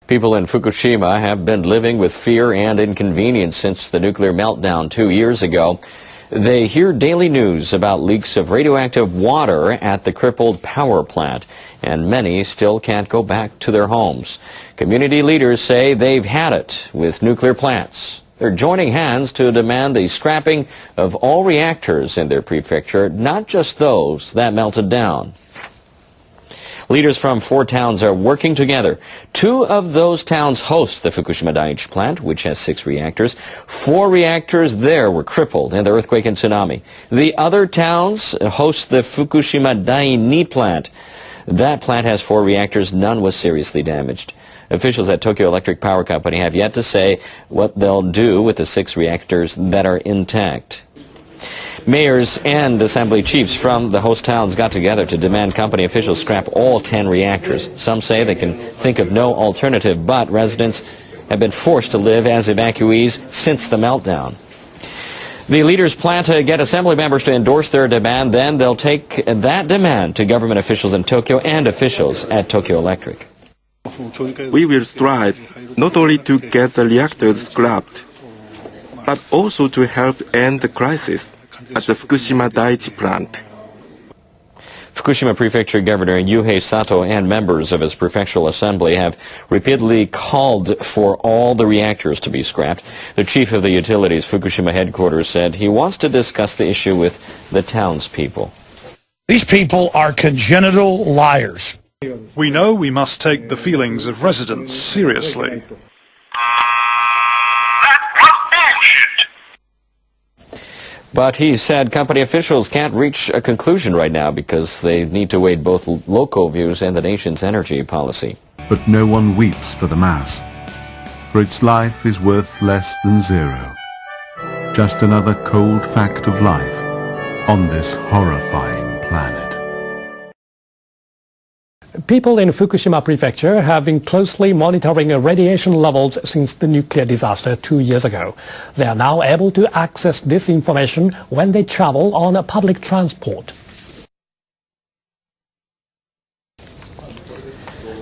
People in Fukushima have been living with fear and inconvenience since the nuclear meltdown 2 years ago. They hear daily news about leaks of radioactive water at the crippled power plant, and many still can't go back to their homes. Community leaders say they've had it with nuclear plants. They're joining hands to demand the scrapping of all reactors in their prefecture, not just those that melted down. Leaders from 4 towns are working together. 2 of those towns host the Fukushima Daiichi plant, which has 6 reactors. 4 reactors there were crippled in the earthquake and tsunami. The other towns host the Fukushima Daiichi plant. That plant has 4 reactors. None was seriously damaged. Officials at Tokyo Electric Power Company have yet to say what they'll do with the 6 reactors that are intact. Mayors and assembly chiefs from the host towns got together to demand company officials scrap all 10 reactors. Some say they can think of no alternative, but residents have been forced to live as evacuees since the meltdown. The leaders plan to get assembly members to endorse their demand. Then they'll take that demand to government officials in Tokyo and officials at Tokyo Electric. We will strive not only to get the reactors scrapped, but also to help end the crisis at the Fukushima Daiichi plant. Fukushima Prefecture Governor Yuhei Sato and members of his prefectural assembly have repeatedly called for all the reactors to be scrapped. The chief of the utilities Fukushima headquarters said he wants to discuss the issue with the townspeople. These people are congenital liars. We know we must take the feelings of residents seriously. But he said company officials can't reach a conclusion right now because they need to weigh both local views and the nation's energy policy. But no one weeps for the mass, for its life is worth less than 0. Just another cold fact of life on this horrifying planet. People in Fukushima Prefecture have been closely monitoring radiation levels since the nuclear disaster 2 years ago. They are now able to access this information when they travel on public transport.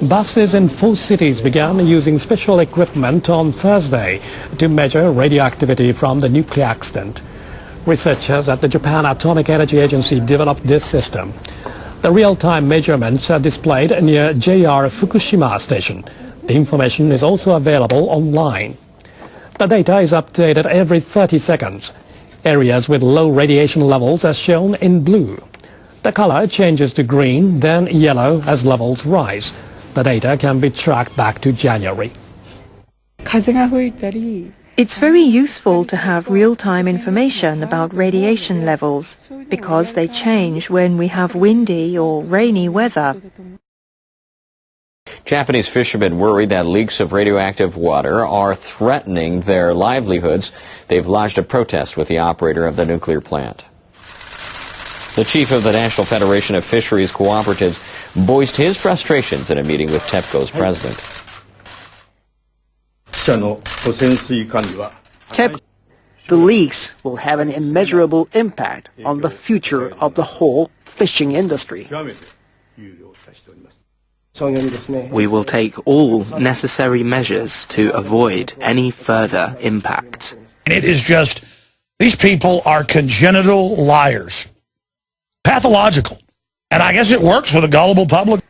Buses in 4 cities began using special equipment on Thursday to measure radioactivity from the nuclear accident. Researchers at the Japan Atomic Energy Agency developed this system. The real-time measurements are displayed near JR Fukushima station. The information is also available online. The data is updated every 30 seconds. Areas with low radiation levels are shown in blue. The color changes to green, then yellow as levels rise. The data can be tracked back to January. It's very useful to have real-time information about radiation levels because they change when we have windy or rainy weather. Japanese fishermen worry that leaks of radioactive water are threatening their livelihoods. They've lodged a protest with the operator of the nuclear plant. The chief of the National Federation of Fisheries Cooperatives voiced his frustrations in a meeting with TEPCO's president. The leaks will have an immeasurable impact on the future of the whole fishing industry. We will take all necessary measures to avoid any further impact. It is just, these people are congenital liars. Pathological. And I guess it works for the gullible public.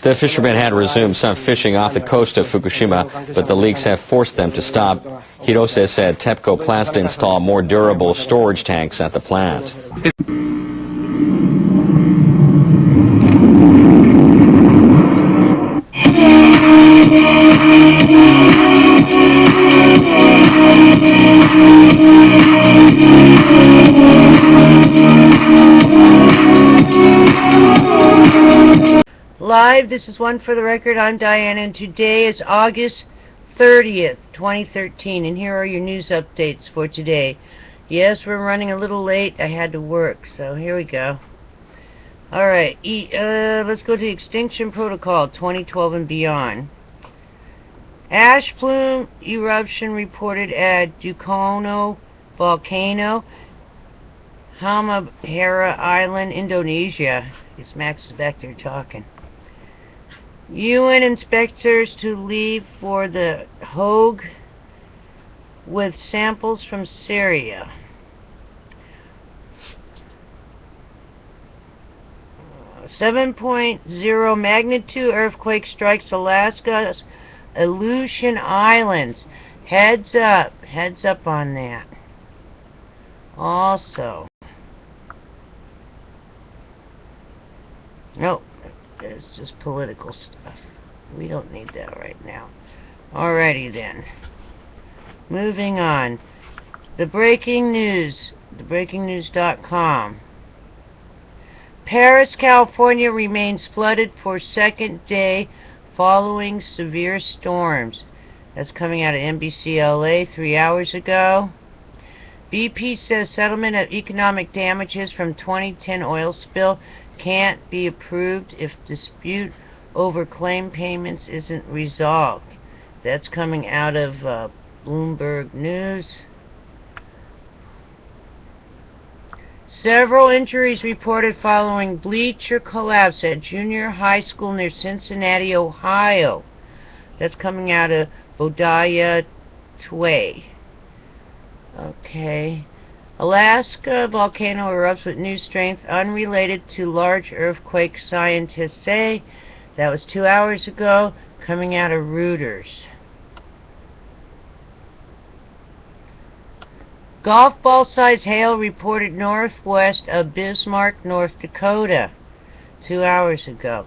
The fishermen had resumed some fishing off the coast of Fukushima, but the leaks have forced them to stop. Hirose said TEPCO plans to install more durable storage tanks at the plant. Live, this is One for the Record. I'm Diana, and today is August 30th, 2013, and here are your news updates for today. Yes, we're running a little late. I had to work, so here we go. Alright, let's go to Extinction Protocol 2012 and beyond. Ash plume eruption reported at Dukono Volcano, Halmahera Island, Indonesia. It's Max is back there talking. UN inspectors to leave for the Hague with samples from Syria. Uh, 7.0 magnitude earthquake strikes Alaska's Aleutian Islands. Heads up on that. Also, nope, it's just political stuff. We don't need that right now. Alrighty then. Moving on. The breaking news, thebreakingnews.com. Paris, California remains flooded for second day following severe storms. That's coming out of NBC LA 3 hours ago. BP says settlement of economic damages from 2010 oil spill can't be approved if dispute over claim payments isn't resolved. That's coming out of Bloomberg News. Several injuries reported following bleacher collapse at junior high school near Cincinnati, Ohio. That's coming out of Bodaya Tway. Okay. Alaska volcano erupts with new strength unrelated to large earthquake, scientists say. That was 2 hours ago, coming out of Reuters. Golf ball size hail reported northwest of Bismarck, North Dakota, 2 hours ago.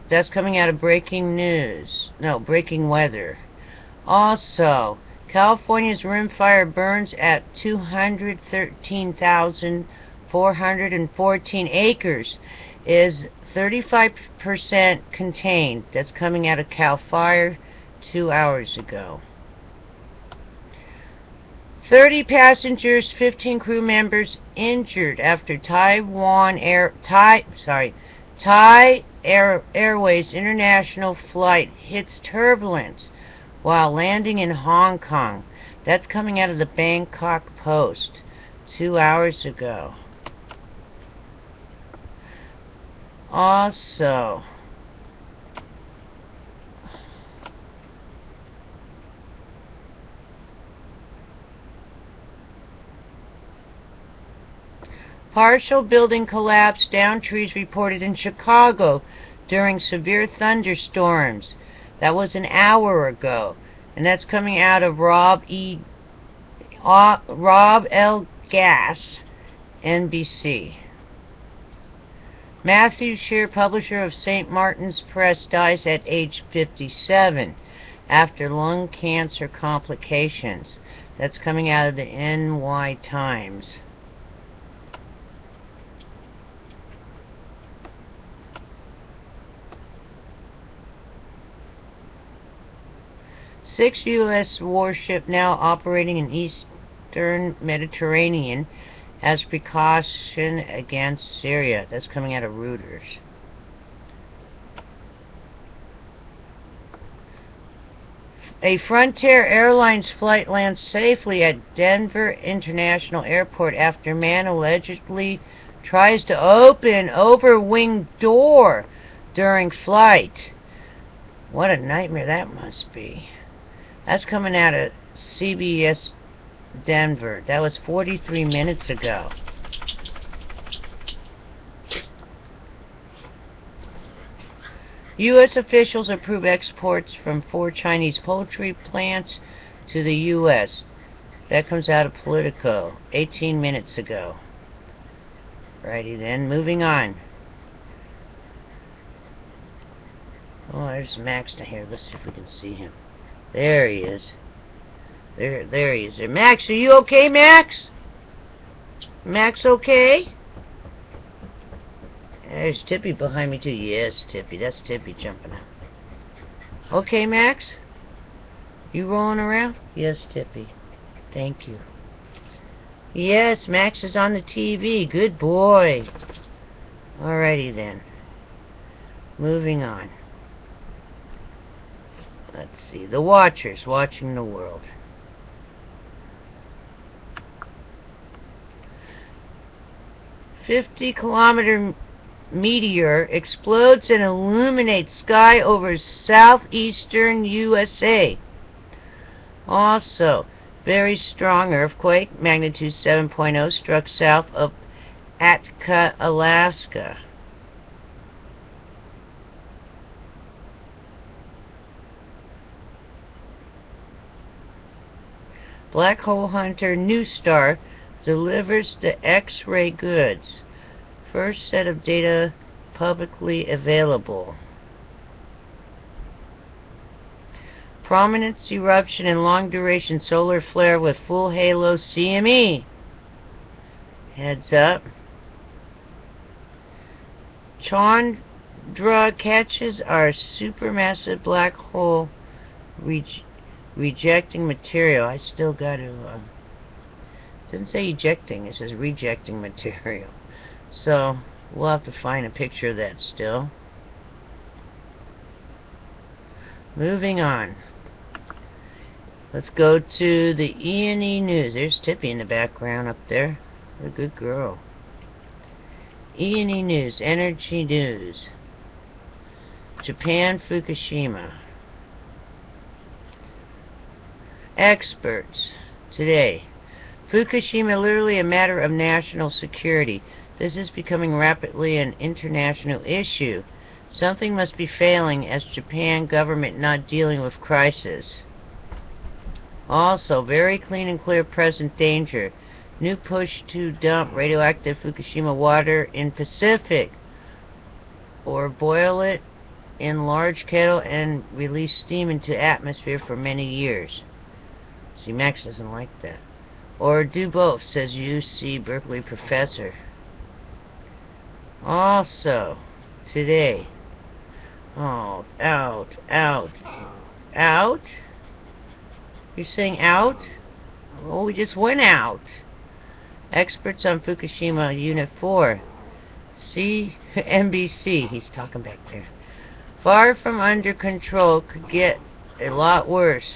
That's coming out of breaking news. No, breaking weather. Also, California's rim fire burns at 213,414 acres, is 35% contained. That's coming out of Cal Fire 2 hours ago. 30 passengers, 15 crew members injured after Thai Airways international flight hits turbulence while landing in Hong Kong. That's coming out of the Bangkok Post 2 hours ago. Also, partial building collapse, downed trees reported in Chicago during severe thunderstorms. That was an hour ago. And that's coming out of Rob L. Gass, NBC. Matthew Shear, publisher of St. Martin's Press, dies at age 57 after lung cancer complications. That's coming out of the NY Times. Six U.S. warship now operating in eastern Mediterranean as precaution against Syria. That's coming out of Reuters. A Frontier Airlines flight lands safely at Denver International Airport after man allegedly tries to open overwing door during flight. What a nightmare that must be. That's coming out of CBS Denver. That was 43 minutes ago. U.S. officials approve exports from 4 Chinese poultry plants to the U.S. That comes out of Politico 18 minutes ago. Righty then, moving on. Oh, there's Max down here. Let's see if we can see him. There he is. There he is. Max, are you okay, Max? Max okay? There's Tippy behind me too. Yes, Tippy. That's Tippy jumping out. Okay, Max? You rolling around? Yes, Tippy. Thank you. Yes, Max is on the TV. Good boy. Alrighty then. Moving on. Let's see. The Watchers watching the world. meteor explodes and illuminates sky over southeastern USA. Also, very strong earthquake, magnitude 7.0, struck south of Atka, Alaska. Black hole hunter New Star delivers the X-ray goods. First set of data publicly available. Prominence eruption and long-duration solar flare with full halo CME. Heads up. Chandra catches our supermassive black hole rejecting material. I still got to... it doesn't say ejecting, it says rejecting material. So, we'll have to find a picture of that still. Moving on. Let's go to the E&E News. There's Tippy in the background up there. What a good girl. E&E News, Energy News. Japan, Fukushima. Experts. Today. Fukushima literally a matter of national security. This is becoming rapidly an international issue. Something must be failing as Japan government not dealing with crisis. Also, very clean and clear present danger. New push to dump radioactive Fukushima water in Pacific. Or boil it in large kettle and release steam into atmosphere for many years. See, Max doesn't like that. Or do both, says UC Berkeley professor. Also, today. Oh, out. Out? You're saying out? Oh, we just went out. Experts on Fukushima Unit 4. NBC. He's talking back there. Far from under control, could get a lot worse.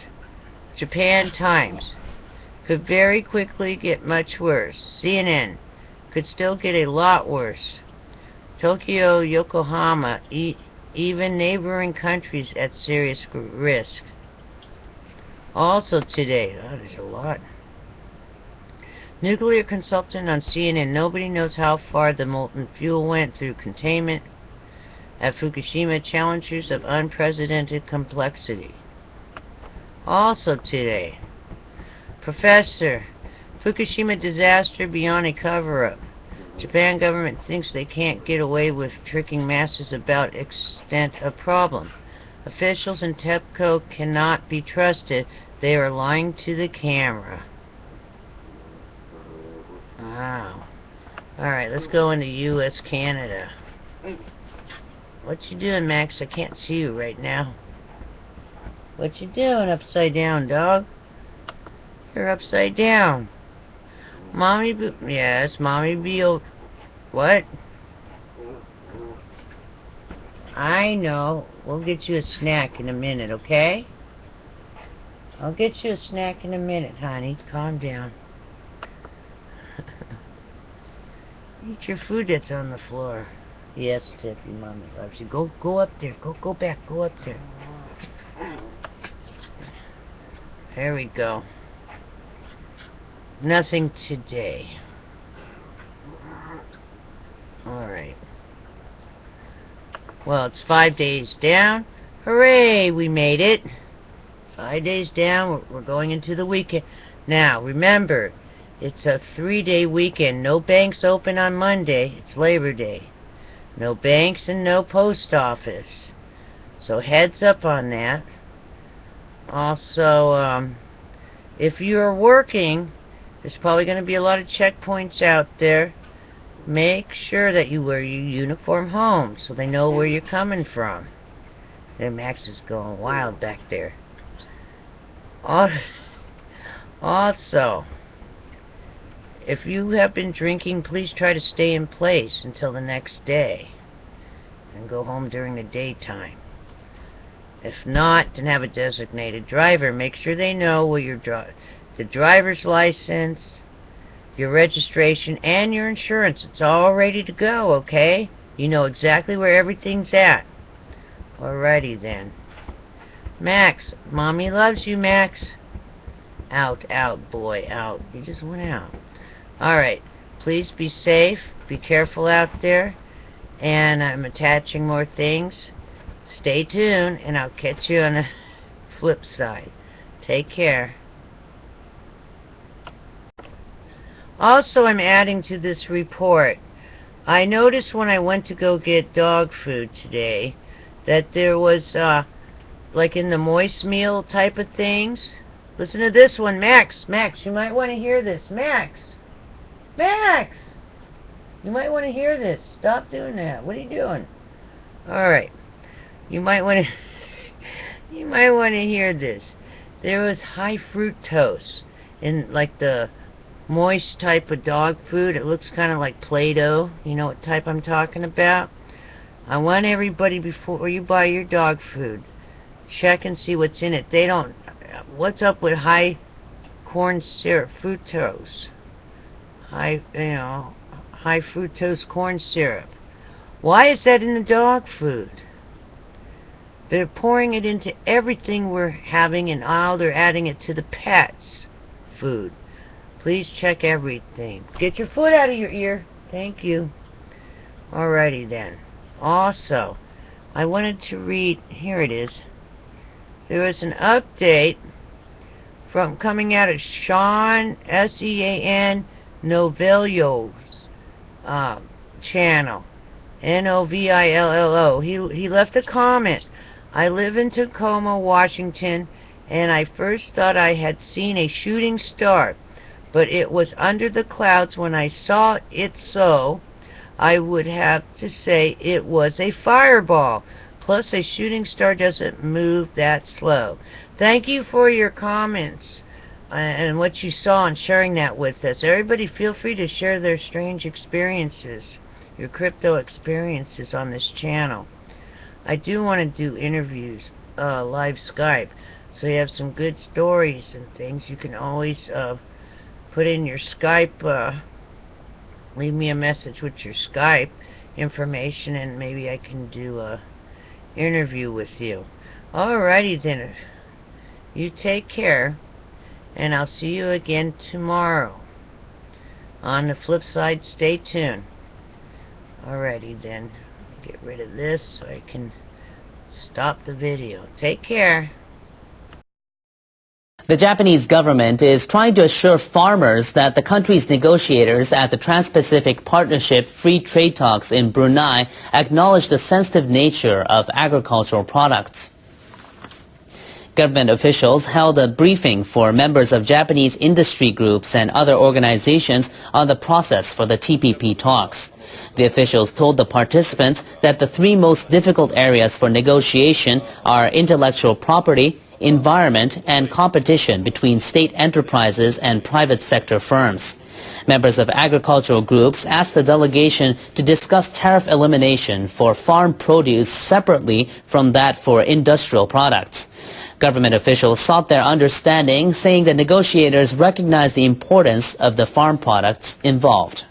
Japan Times. Could very quickly get much worse. CNN. Could still get a lot worse. Tokyo, Yokohama, even neighboring countries at serious risk. Also today, oh, there's a lot. Nuclear consultant on CNN. Nobody knows how far the molten fuel went through containment at Fukushima. Challengers of unprecedented complexity. Also today, Professor, Fukushima disaster beyond a cover-up. Japan government thinks they can't get away with tricking masses about extent of problem. Officials in TEPCO cannot be trusted. They are lying to the camera. Wow. Alright, let's go into U.S. Canada. What you doing, Max? I can't see you right now. What you doing upside down, dog? You're upside down. Mommy be... Yes, Mommy be... What? I know. We'll get you a snack in a minute, okay? I'll get you a snack in a minute, honey. Calm down. Eat your food that's on the floor. Yes, Tippy, Mommy loves you. Go up there. Go back. Go up there. There we go. Nothing today. Alright. Well, it's 5 days down. Hooray, we made it. 5 days down, we're going into the weekend. Now, remember, it's a 3-day weekend. No banks open on Monday. It's Labor Day. No banks and no post office. So heads up on that. Also, if you're working, there's probably going to be a lot of checkpoints out there. Make sure that you wear your uniform home so they know where you're coming from. There, Max is going wild back there. Also, if you have been drinking, please try to stay in place until the next day and go home during the daytime. If not, then have a designated driver. Make sure they know where your the driver's license, your registration, and your insurance. It's all ready to go, okay? You know exactly where everything's at. Alrighty then. Max, Mommy loves you, Max. Out, boy, out. You just went out. Alright, please be safe. Be careful out there. And I'm attaching more things. Stay tuned, and I'll catch you on the flip side. Take care. Also, I'm adding to this report. I noticed when I went to go get dog food today that there was, like in the moist meal type of things. Listen to this one, Max. Max, you might want to hear this. Max! Max! You might want to hear this. Stop doing that. What are you doing? Alright. You might want to hear this. There was high fructose in like the moist type of dog food. It looks kind of like Play-Doh. You know what type I'm talking about? I want everybody, before you buy your dog food, check and see what's in it. They don't... What's up with high corn syrup, fructose? High fructose corn syrup. Why is that in the dog food? They're pouring it into everything we're having, and now they're adding it to the pets' food. Please check everything. Get your foot out of your ear. Thank you. Alrighty then. Also, I wanted to read, here it is. There was an update from coming out of Sean, S-E-A-N, Novillo's channel. N-O-V-I-L-L-O. He left a comment. I live in Tacoma, Washington, and I first thought I had seen a shooting star, but it was under the clouds. When I saw it, so I would have to say it was a fireball. Plus, a shooting star doesn't move that slow. Thank you for your comments and what you saw, and sharing that with us. Everybody feel free to share their strange experiences, your crypto experiences on this channel. I do want to do interviews, live Skype, so you have some good stories and things. You can always put in your Skype, leave me a message with your Skype information, and maybe I can do a interview with you. Alrighty then. You take care, and I'll see you again tomorrow. On the flip side, stay tuned. Alrighty then. Get rid of this so I can stop the video. Take care. The Japanese government is trying to assure farmers that the country's negotiators at the Trans-Pacific Partnership Free Trade Talks in Brunei acknowledge the sensitive nature of agricultural products. Government officials held a briefing for members of Japanese industry groups and other organizations on the process for the TPP talks. The officials told the participants that the three most difficult areas for negotiation are intellectual property, environment, and competition between state enterprises and private sector firms. Members of agricultural groups asked the delegation to discuss tariff elimination for farm produce separately from that for industrial products. Government officials sought their understanding, saying the negotiators recognize the importance of the farm products involved.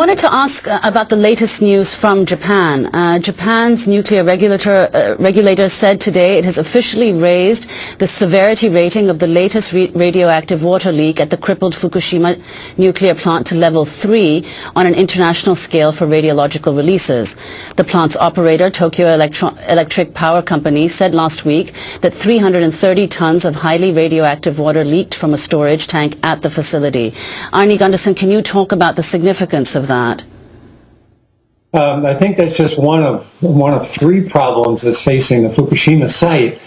wanted to ask about the latest news from Japan. Japan's nuclear regulator said today it has officially raised the severity rating of the latest radioactive water leak at the crippled Fukushima nuclear plant to level 3 on an international scale for radiological releases. The plant's operator, Tokyo Electric Power Company, said last week that 330 tons of highly radioactive water leaked from a storage tank at the facility. Arnie Gunderson, can you talk about the significance of that? I think that's just one of three problems that's facing the Fukushima site.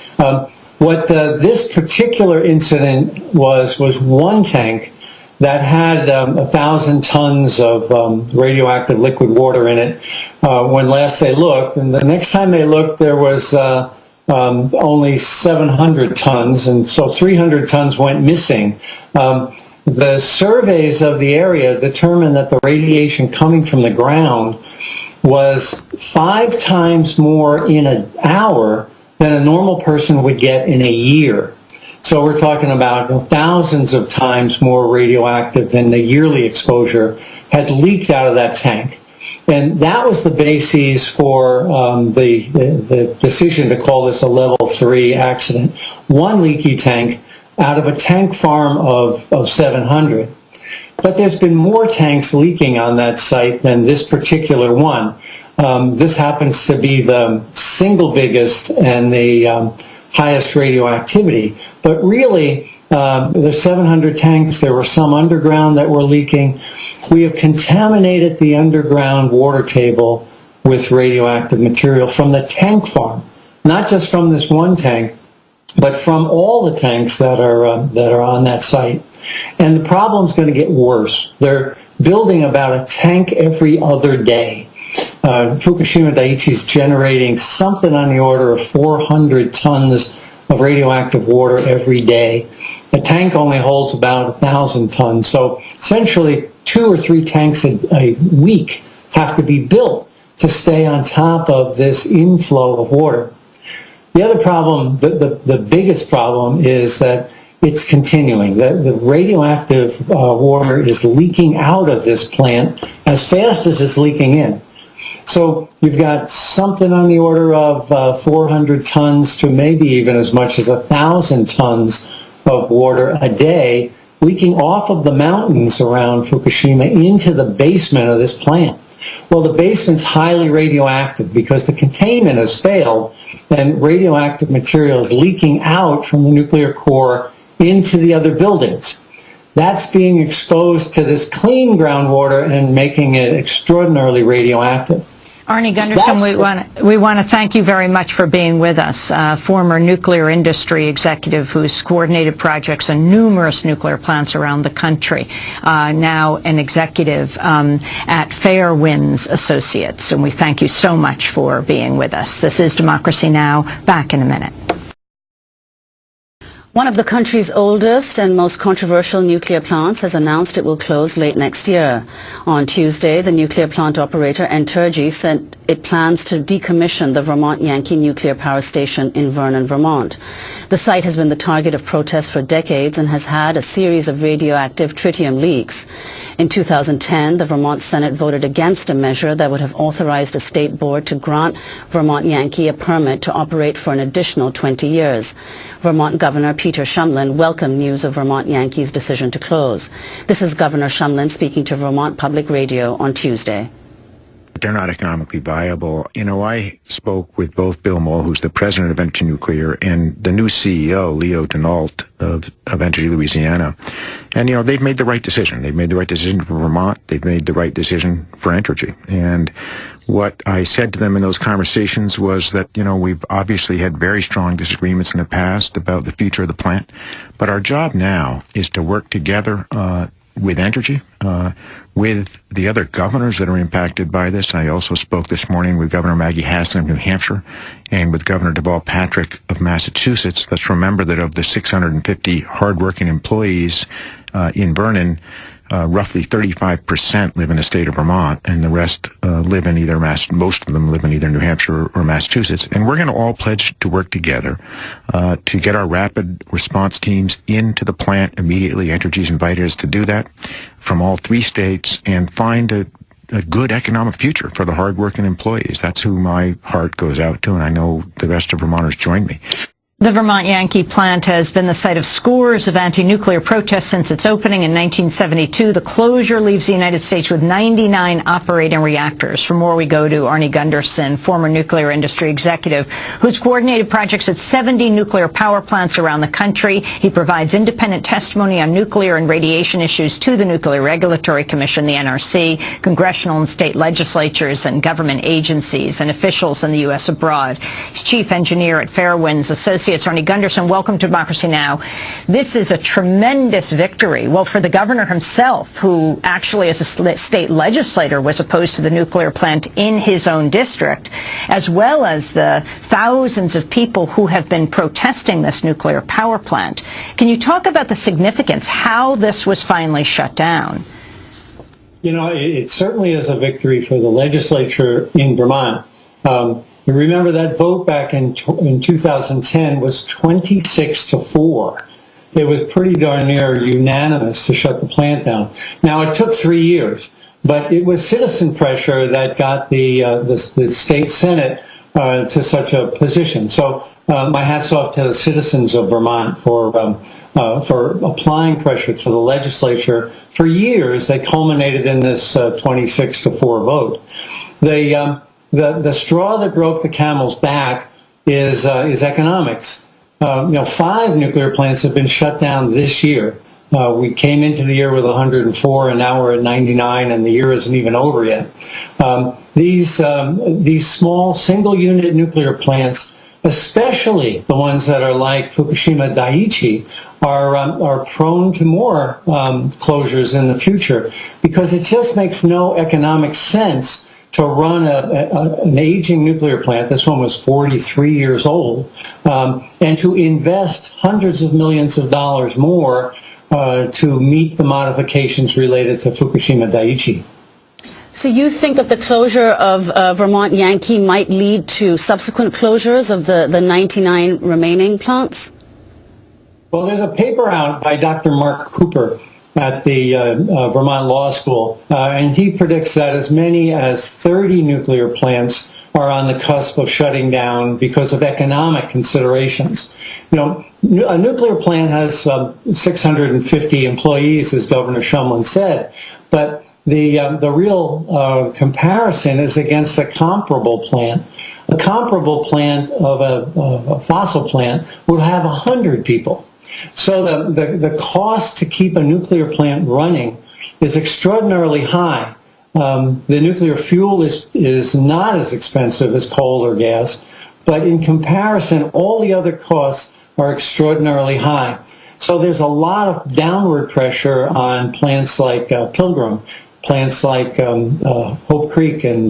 What this particular incident was one tank that had 1,000 tons of radioactive liquid water in it when last they looked, and the next time they looked there was only 700 tons, and so 300 tons went missing. The surveys of the area determined that the radiation coming from the ground was 5 times more in an hour than a normal person would get in a year. So we're talking about thousands of times more radioactive than the yearly exposure had leaked out of that tank. And that was the basis for the decision to call this a level 3 accident. One leaky tank out of a tank farm of 700. But there's been more tanks leaking on that site than this particular one. This happens to be the single biggest and the highest radioactivity. But really, there's 700 tanks. There were some underground that were leaking. We have contaminated the underground water table with radioactive material from the tank farm, not just from this one tank, but from all the tanks that are on that site. And the problem's going to get worse. They're building about a tank every other day. Fukushima Daiichi is generating something on the order of 400 tons of radioactive water every day. A tank only holds about 1,000 tons. So essentially 2 or 3 tanks a week have to be built to stay on top of this inflow of water. The other problem, the biggest problem, is that it's continuing. The radioactive water is leaking out of this plant as fast as it's leaking in. So you've got something on the order of 400 tons to maybe even as much as 1,000 tons of water a day leaking off of the mountains around Fukushima into the basement of this plant. Well, the basement's highly radioactive because the containment has failed and radioactive material is leaking out from the nuclear core into the other buildings. That's being exposed to this clean groundwater and making it extraordinarily radioactive. Arnie Gunderson, we want to thank you very much for being with us. Former nuclear industry executive who's coordinated projects on numerous nuclear plants around the country. Now an executive at Fairwinds Associates. And we thank you so much for being with us. This is Democracy Now! Back in a minute. One of the country's oldest and most controversial nuclear plants has announced it will close late next year. On Tuesday, the nuclear plant operator Entergy said it plans to decommission the Vermont Yankee nuclear power station in Vernon, Vermont. The site has been the target of protests for decades and has had a series of radioactive tritium leaks. In 2010, the Vermont Senate voted against a measure that would have authorized a state board to grant Vermont Yankee a permit to operate for an additional 20 years. Vermont Governor Peter Shumlin welcomed news of Vermont Yankee's decision to close. This is Governor Shumlin speaking to Vermont Public Radio on Tuesday. They're not economically viable. You know, I spoke with both Bill Moll, who's the president of Entergy Nuclear, and the new CEO, Leo Denault of Entergy Louisiana. And, you know, they've made the right decision. They've made the right decision for Vermont. They've made the right decision for Entergy. And what I said to them in those conversations was that, you know, we've obviously had very strong disagreements in the past about the future of the plant. But our job now is to work together with Entergy, with the other governors that are impacted by this. I also spoke this morning with Governor Maggie Hassan of New Hampshire and with Governor Deval Patrick of Massachusetts. Let's remember that of the 650 hardworking employees in Vernon, roughly 35% live in the state of Vermont, and the rest live in either most of them live in either New Hampshire or Massachusetts. And we're going to all pledge to work together to get our rapid response teams into the plant immediately. Entergy's invited us to do that from all 3 states and find a a good economic future for the hardworking employees. That's who my heart goes out to, and I know the rest of Vermonters join me. The Vermont Yankee plant has been the site of scores of anti-nuclear protests since its opening in 1972. The closure leaves the United States with 99 operating reactors. For more, we go to Arnie Gunderson, former nuclear industry executive, who's coordinated projects at 70 nuclear power plants around the country. He provides independent testimony on nuclear and radiation issues to the Nuclear Regulatory Commission, the NRC, congressional and state legislatures, and government agencies and officials in the U.S. abroad. He's chief engineer at Fairwinds Associates. Arnie Gunderson, welcome to Democracy Now! This is a tremendous victory, well, for the governor himself, who actually as a state legislator was opposed to the nuclear plant in his own district, as well as the thousands of people who have been protesting this nuclear power plant. Can you talk about the significance, how this was finally shut down? You know, it certainly is a victory for the legislature in Vermont. You remember that vote back in 2010 was 26-4. It was pretty darn near unanimous to shut the plant down. Now, it took 3 years, but it was citizen pressure that got the state Senate to such a position. So my hat's off to the citizens of Vermont for applying pressure to the legislature. For years, they culminated in this 26-4 vote. The straw that broke the camel's back is economics. 5 nuclear plants have been shut down this year. We came into the year with 104, and now we're at 99, and the year isn't even over yet. These small single-unit nuclear plants, especially the ones that are like Fukushima Daiichi, are prone to more closures in the future, because it just makes no economic sense to run an aging nuclear plant, this one was 43 years old, and to invest hundreds of millions of dollars more to meet the modifications related to Fukushima Daiichi. So you think that the closure of Vermont Yankee might lead to subsequent closures of the 99 remaining plants? Well, there's a paper out by Dr. Mark Cooper at the Vermont Law School, and he predicts that as many as 30 nuclear plants are on the cusp of shutting down because of economic considerations. You know, a nuclear plant has 650 employees, as Governor Shumlin said, but the real comparison is against a comparable plant. A comparable plant of a fossil plant would have 100 people. So the cost to keep a nuclear plant running is extraordinarily high. The nuclear fuel is not as expensive as coal or gas, but in comparison, all the other costs are extraordinarily high. So there's a lot of downward pressure on plants like Pilgrim, plants like Hope Creek, and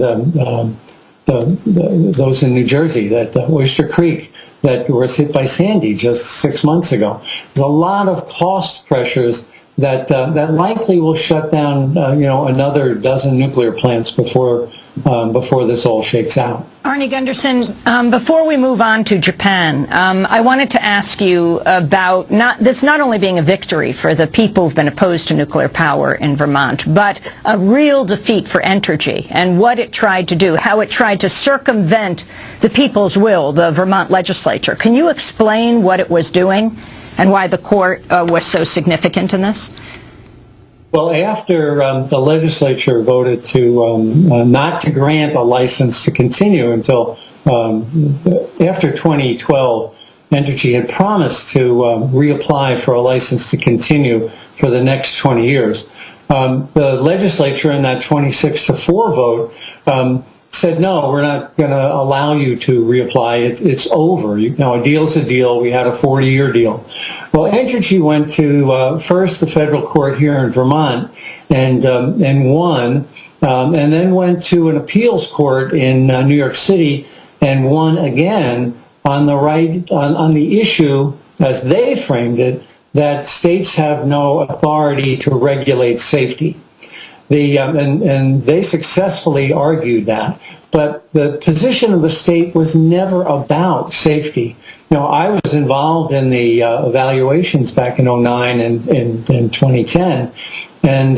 those in New Jersey, that Oyster Creek, that was hit by Sandy just 6 months ago. There's a lot of cost pressures that likely will shut down, another dozen nuclear plants before this all shakes out. Arnie Gunderson, before we move on to Japan, I wanted to ask you about this not only being a victory for the people who've been opposed to nuclear power in Vermont, but a real defeat for Entergy and what it tried to do, how it tried to circumvent the people's will, the Vermont legislature. Can you explain what it was doing and why the court was so significant in this? Well, after the legislature voted to not to grant a license to continue until after 2012, Entergy had promised to reapply for a license to continue for the next 20 years. The legislature in that 26-4 vote said, no, we're not going to allow you to reapply. It's over. A deal's a deal. We had a 40-year deal. Well, Entergy went to first the federal court here in Vermont and won, and then went to an appeals court in New York City and won again on the issue, as they framed it, that states have no authority to regulate safety. And they successfully argued that. But the position of the state was never about safety. I was involved in the evaluations back in 2009 and 2010. And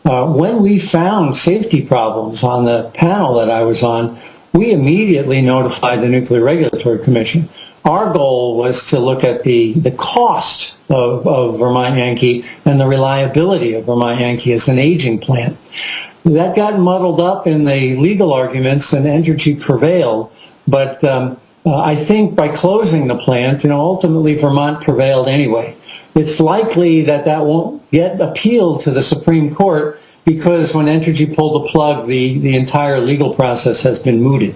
When we found safety problems on the panel that I was on, we immediately notified the Nuclear Regulatory Commission. Our goal was to look at the cost of Vermont Yankee and the reliability of Vermont Yankee as an aging plant. That got muddled up in the legal arguments, and Entergy prevailed. But I think by closing the plant, ultimately Vermont prevailed anyway. It's likely that won't get appealed to the Supreme Court because when Entergy pulled the plug, the entire legal process has been mooted.